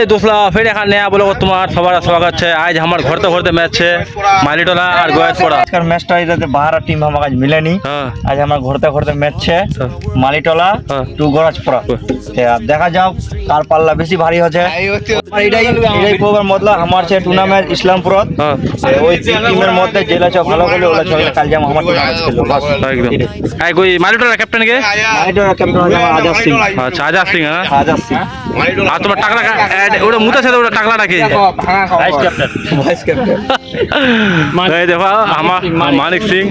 दोस्तला फिर एक नया ब्लॉग तुम्हारा सवार स्वागत है। आज हमारे घरते मैच है मालीटोला और गोयतपुरा। आजकल मैचটা इधर बाहर टीम हम आज मिले नहीं। आज हमारे घरते मैच है मालीटोला टू गोरजपुरा। अब देखा जाओ कार पाल्ला बेसी भारी होছে। এটাই খবর मतलब हमार से टूर्नामेंट इस्लामपुर ওই টিমের মধ্যে জেলা চক ভালো হলে ওলা চলে কাল যাম আমার টুর্নামেंट খেলবো বাস एकदम। आई कोई मालीटोला कैप्टन के মালীটোলা ক্যাপ্টেন আছে আমার আজাদ সিং। अच्छा आजाद सिंह है ना। আজাদ সিং हाँ तुम्हारा टाकला ওটা মুতা সাথে ওটা টাকলা রাখি ভাইস ক্যাপ্টেন এই দেখো আমার मानिक सिंह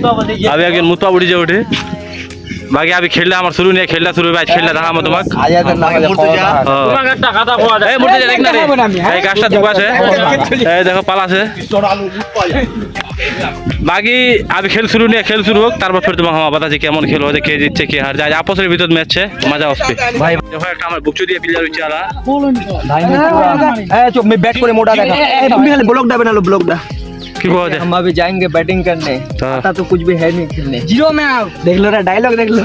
अभी आगे मुता उड़ी जाए उठे बाकी अभी खेलना हमारा शुरू नहीं खेलना शुरू मैच खेलना था हम तुम्हारे আজাদের নাম তোমাকে একটা কথা কোয়া দেয় এই মুরতে দেখ না রে এই গাছটা দুবা আছে এই দেখো পালা আছে बाकी अभी खेल शुरू नहीं खेल शुरू हो তারপর फिर তোমাকে हम बता दे কেমন খেল হবে কে জিতছে কে হার যায় आपसের ভিতর ম্যাচ আছে মজা আসবে ভাই দেখো একটা আমার বুকচু দিয়ে প্লেয়ার উচালা ভাই এই চুপ मैं बैट করে মোটা দেখা এই তুমি খালি ব্লক দাও না ব্লক দা की बोल हम अभी जाएंगे बैटिंग करने। पता तो कुछ भी है नहीं खेलने जीरो में आओ देख लो रे डायलॉग देख लो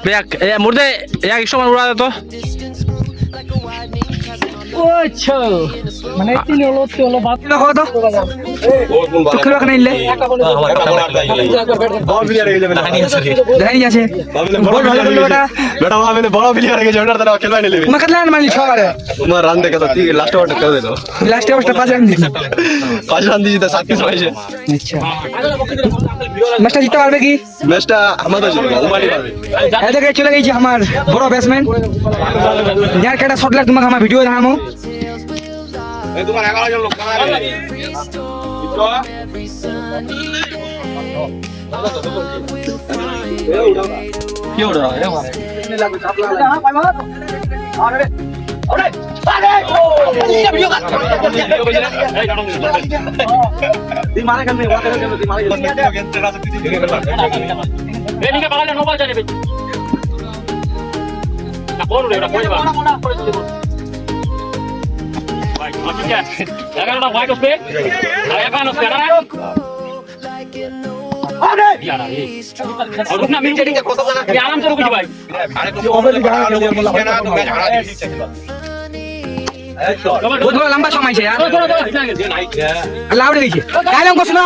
भैया मुर्दे एक स्टोन उड़ा दे तो ओछो মানে তিন হলো বাদ না কত তো খেলা কেন ইলে বল প্লেয়ার হয়ে যাবে দাঁড়িয়ে আছে বল ভালো বল বেটা बेटा वहां मैंने बड़ा प्लेयर है जो डरता खेलवा नहीं ले मैं कितना मारली 6 बार मैं रन देखा था लास्ट ओवर कर दे दो last over 5 run the 5 run the था 37 পাইছে अच्छा ম্যাচটা জিততে পারবে কি ম্যাচটা আমাদের জিতবে উমানি পারবে এই দেখে চলে গেছে আমার বড় ব্যাটসম্যান यार কেটা শট লাগ তোমাকে আমার ভিডিও দেখামু এই তোমার 11 জন লোক কি ওড়া রে लंबा समय से यार लाउड गई कालम को सुनो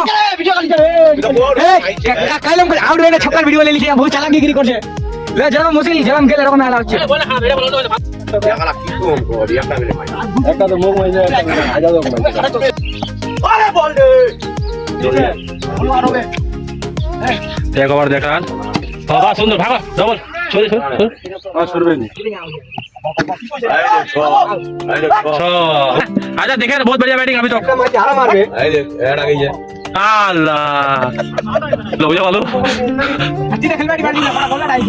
कालम को आउट होने छक्का वीडियो ले लीजिए बहुत चालाकीगिरी करছে ले जरा मुसी जरा खेले এরকম মেলা হচ্ছে একটা তো মুখ মাইছে আজা দাও আরে বল দে एक बार देखा बाबा सुंदर भागो डबल छोड़ छोड़ हां छोड़बे नहीं आजा देखे बहुत बढ़िया बैटिंग अभी तो हारा मारबे आई देख एड आ गई है अल्लाह लो जा वालो हाथी ने खेलवाड़ी बाड़ी ना बड़ा गोला डाई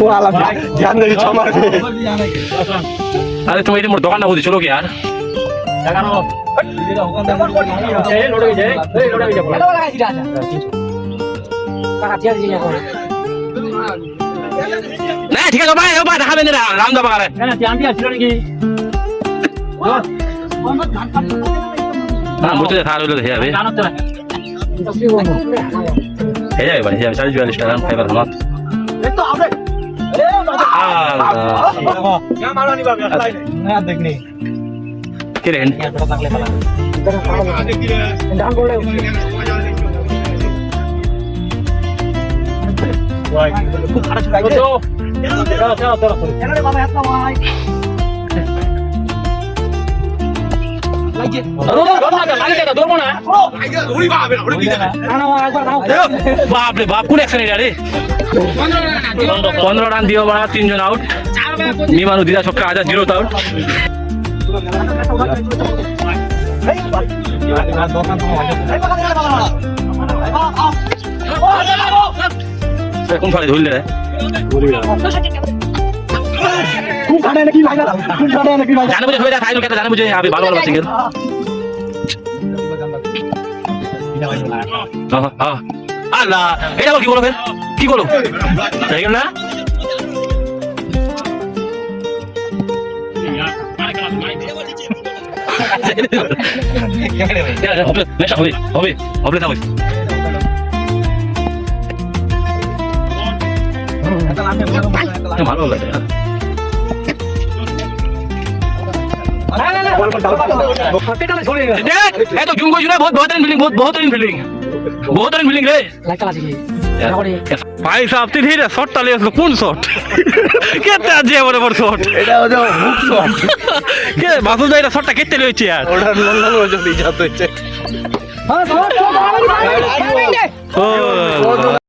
वो आला ध्यान दे छ मार दे अरे तुम इधर मोर दुकान ना होती चलो कि यार नहीं ठीक है भाई भाई देखा मैंने राम दबा रहा हां मुझे था लो है अभी है जाए भाई 40 रन 5 रन तो आपने क्या मारो नहीं बाबू यार देखने किरण डाउन बोल रहे हो चलो बाबा ऐसा भाई बाप रे बाप कौन एक्शन रे 15 रन दियो बड़ा 3 जन आउट निमानु दिदा छक्का आजा 0 आउट कौन फाड़े धुल रे खूब फाड़े ना की भाई खूब फाड़े ना की भाई जाने मुझे होएगा खाइल कहता जाने मुझे अभी बाल बाल बचेंगे हां हां আল্লাহ এটা কি বলো ফের কি বলো তাই না হবে ভালো লাগে देख ये तो जुम को जुरा बहुत बेहतरीन फीलिंग रे भाई साहब ती धीरे शॉट टाले আসলো কোন শট কেতে আছে বড় শট এটা হলো হুক শট কে বাসু যাইরা শটটা কেতে লইছে यार ওটা লন্ডন পর্যন্ত যাচ্ছে ও